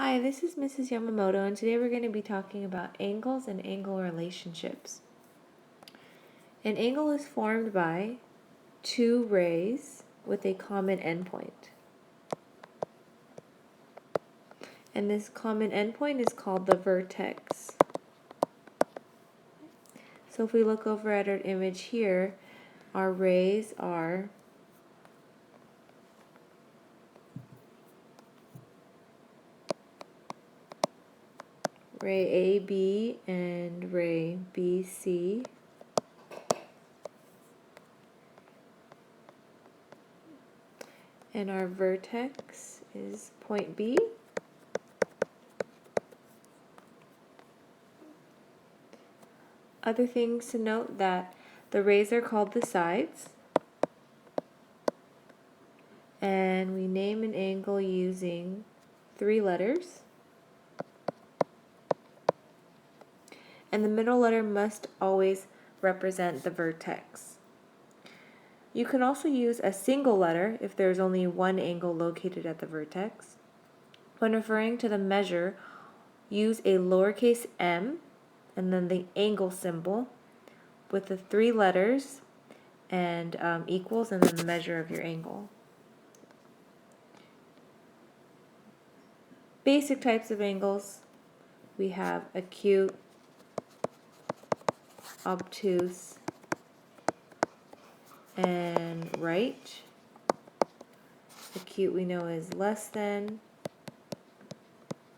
Hi, this is Mrs. Yamamoto, and today we're going to be talking about angles and angle relationships. An angle is formed by two rays with a common endpoint. And this common endpoint is called the vertex. So if we look over at our image here, our rays are ray AB and ray BC. And our vertex is point B. Other things to note that the rays are called the sides. And we name an angle using 3 letters. And the middle letter must always represent the vertex. You can also use a single letter if there's only one angle located at the vertex. When referring to the measure, use a lowercase m and then the angle symbol with the 3 letters and equals and then the measure of your angle. Basic types of angles, we have acute, obtuse, and right. Acute we know is less than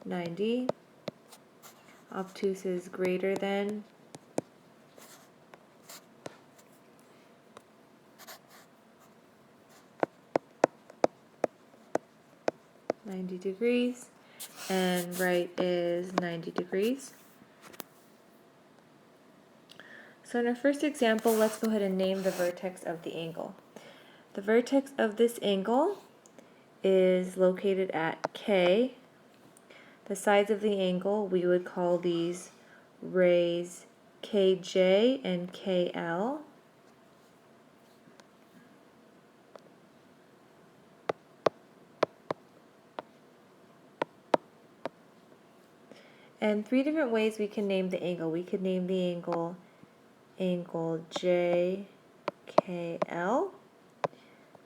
90. Obtuse is greater than. (90°), and right is 90 degrees. So in our first example, let's go ahead and name the vertex of the angle. The vertex of this angle is located at K. The sides of the angle, we would call these rays KJ and KL. And 3 different ways we can name the angle. We could name the angle JKL.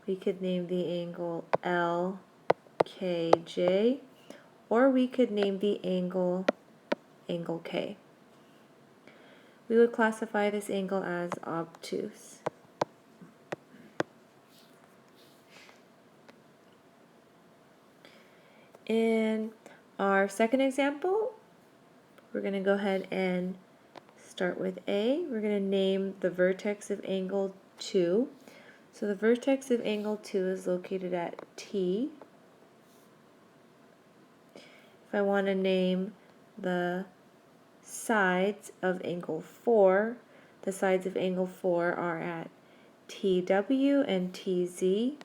We could name the angle LKJ, or we could name the angle K. We would classify this angle as obtuse. In our second example, we're going to go ahead and start with A. We're going to name the vertex of angle 2. So the vertex of angle 2 is located at T. If I want to name the sides of angle 4, the sides of angle 4 are at TW and TZ.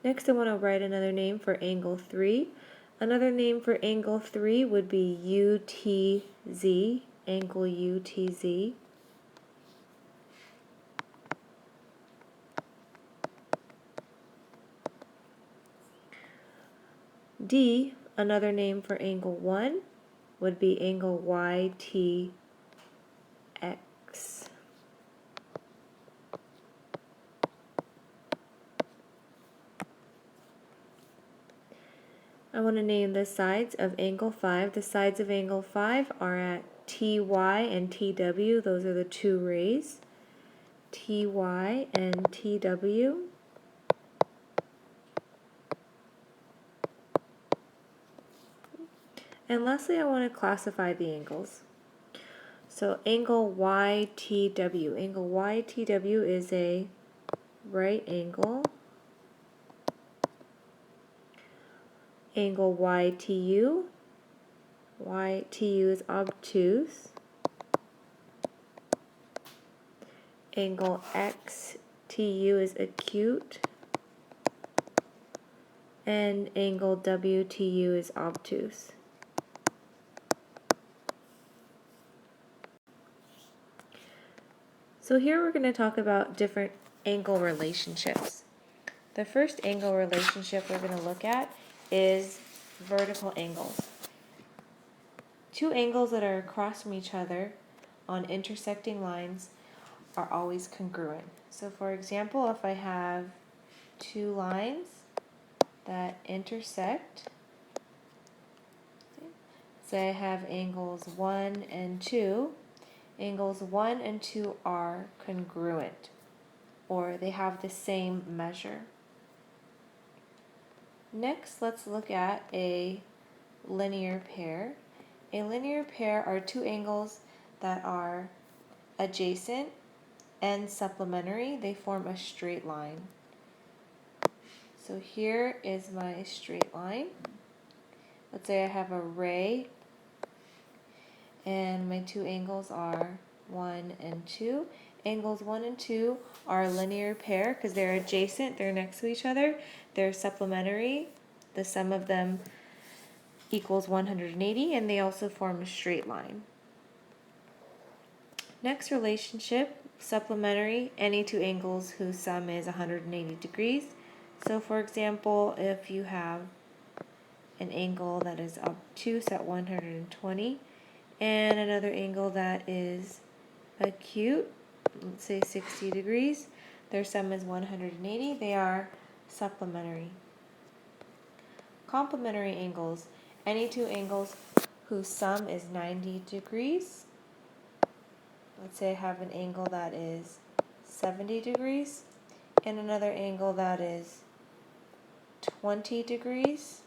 Next, I want to write another name for angle 3. Another name for angle 3 would be UTZ, angle UTZ. D, another name for angle 1, would be angle YTX. I want to name the sides of angle 5. The sides of angle 5 are at TY and TW. Those are the 2 rays. TY and TW. And lastly, I want to classify the angles. So angle YTW. Angle YTW is a right angle. Angle YTU. YTU is obtuse. Angle XTU is acute. And angle WTU is obtuse. So here we're going to talk about different angle relationships. The first angle relationship we're going to look at is vertical angles. Two angles that are across from each other on intersecting lines are always congruent. So for example, if I have two lines that intersect, say I have angles 1 and 2, angles 1 and 2 are congruent, or they have the same measure. Next, let's look at a linear pair. A linear pair are two angles that are adjacent and supplementary. They form a straight line. So here is my straight line. Let's say I have a ray and my two angles are 1 and 2. Angles 1 and 2 are a linear pair because they're adjacent, they're next to each other, they're supplementary. The sum of them equals 180, and they also form a straight line. Next relationship, supplementary, any two angles whose sum is 180 degrees. So for example, if you have an angle that is obtuse at 120 and another angle that is acute, let's say 60 degrees, their sum is 180, they are supplementary. Complementary angles, any two angles whose sum is 90 degrees. Let's say I have an angle that is 70 degrees and another angle that is 20 degrees.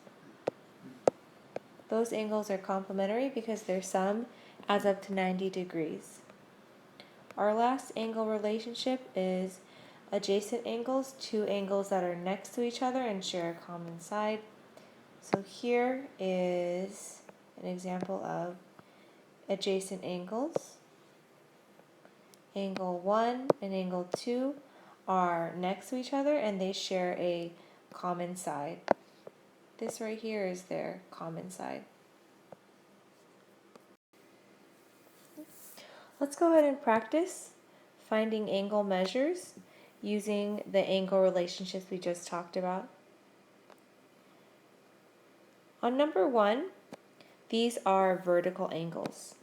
Those angles are complementary because their sum adds up to 90 degrees. Our last angle relationship is adjacent angles, two angles that are next to each other and share a common side. So here is an example of adjacent angles. Angle 1 and angle 2 are next to each other and they share a common side. This right here is their common side. Let's go ahead and practice finding angle measures using the angle relationships we just talked about. On number 1, these are vertical angles.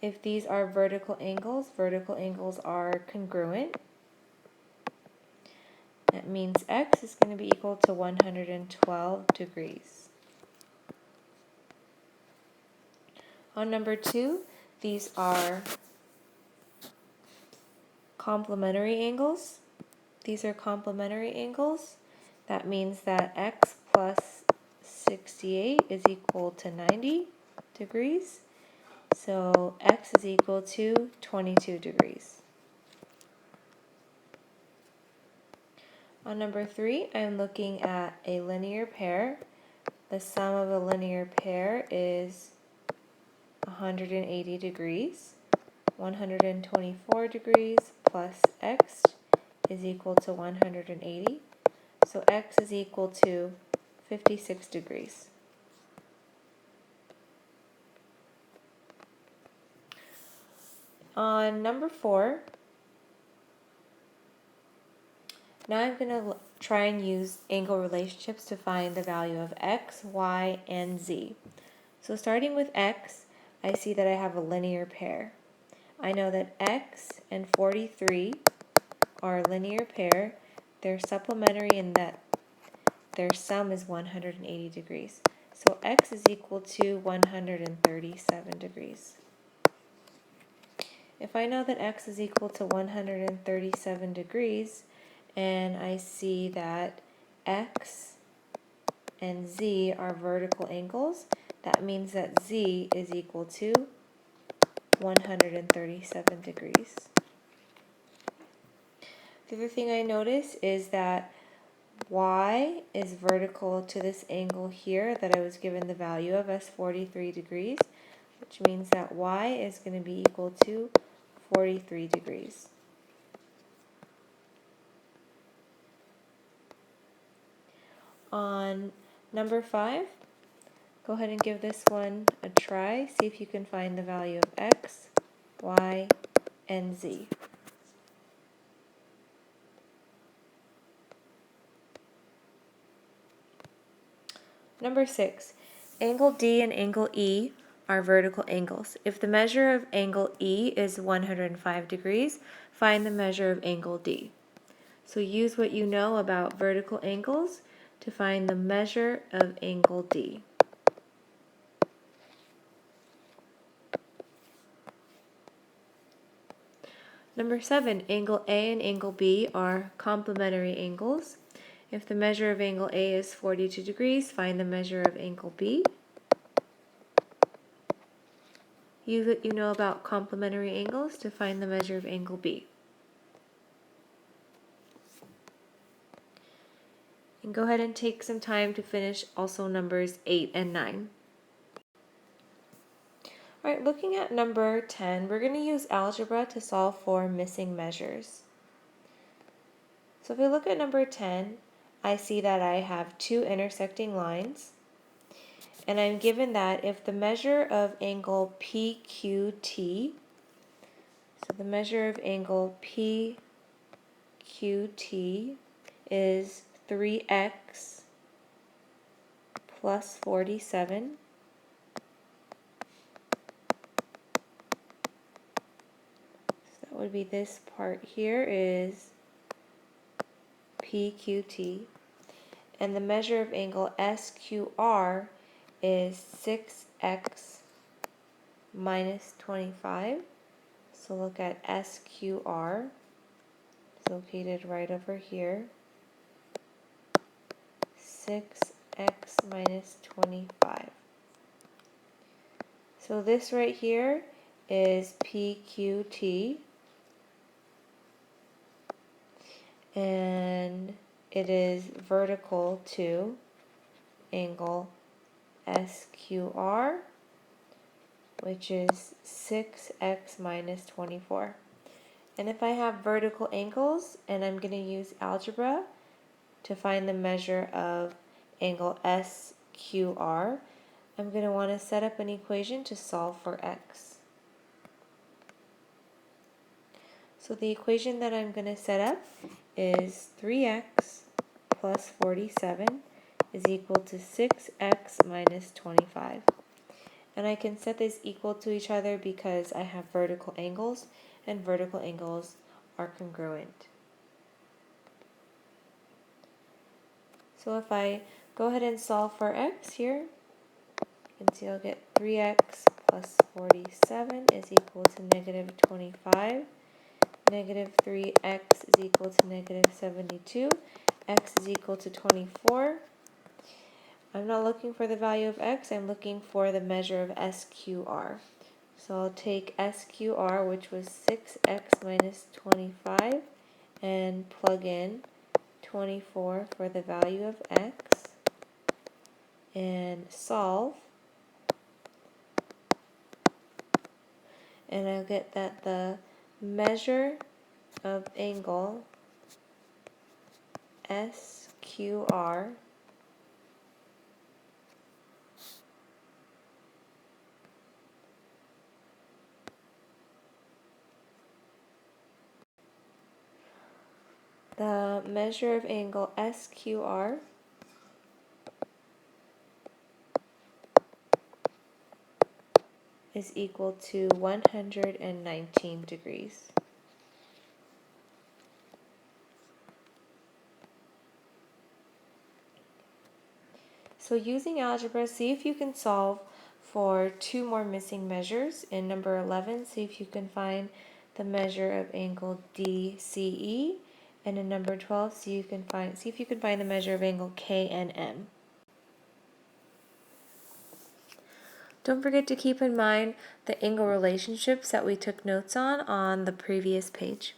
If these are vertical angles are congruent. That means x is going to be equal to 112 degrees. On number 2, these are complementary angles. These are complementary angles. That means that x plus 68 is equal to 90 degrees. So x is equal to 22 degrees. On number 3, I'm looking at a linear pair. The sum of a linear pair is 180 degrees. 124 degrees plus x is equal to 180. So x is equal to 56 degrees. On number 4, now I'm going to try and use angle relationships to find the value of x, y, and z. So starting with x, I see that I have a linear pair. I know that x and 43 are a linear pair. They're supplementary in that their sum is 180 degrees. So x is equal to 137 degrees. If I know that x is equal to 137 degrees, and I see that x and z are vertical angles, that means that z is equal to 137 degrees. The other thing I notice is that y is vertical to this angle here that I was given the value of as 43 degrees, which means that y is going to be equal to 43 degrees. On number 5, go ahead and give this one a try. See if you can find the value of x, y, and z. Number 6, angle D and angle E are vertical angles. If the measure of angle E is 105 degrees, find the measure of angle D. So use what you know about vertical angles to find the measure of angle D. Number 7, angle A and angle B are complementary angles. If the measure of angle A is 42 degrees, find the measure of angle B. Use what you know about complementary angles to find the measure of angle B. And go ahead and take some time to finish also numbers 8 and 9. Alright, looking at number 10, we're going to use algebra to solve for missing measures. So if we look at number 10, I see that I have two intersecting lines. And I'm given that if the measure of angle PQT, so the measure of angle PQT is 3x plus 47. So that would be this part here is PQT. And the measure of angle SQR is 6x minus 25. So look at SQR. It's located right over here. 6x minus 25. So this right here is PQT. And it is vertical to angle SQR, which is 6x minus 24. And if I have vertical angles and I'm going to use algebra to find the measure of angle SQR, I'm going to want to set up an equation to solve for x. So the equation that I'm going to set up is 3x plus 47 is equal to 6x minus 25. And I can set this equal to each other because I have vertical angles, and vertical angles are congruent. So if I go ahead and solve for x here, you can see I'll get 3x plus 47 is equal to negative 25. Negative 3x is equal to negative 72. X is equal to 24. I'm not looking for the value of x, I'm looking for the measure of SQR. So I'll take SQR, which was 6x minus 25, and plug in 24 for the value of x, and solve. And I'll get that the measure of angle SQR the measure of angle SQR is equal to 119 degrees. So using algebra, see if you can solve for two more missing measures. In number 11, see if you can find the measure of angle DCE. And in number 12, see if you can find the measure of angle KNM. Don't forget to keep in mind the angle relationships that we took notes on the previous page.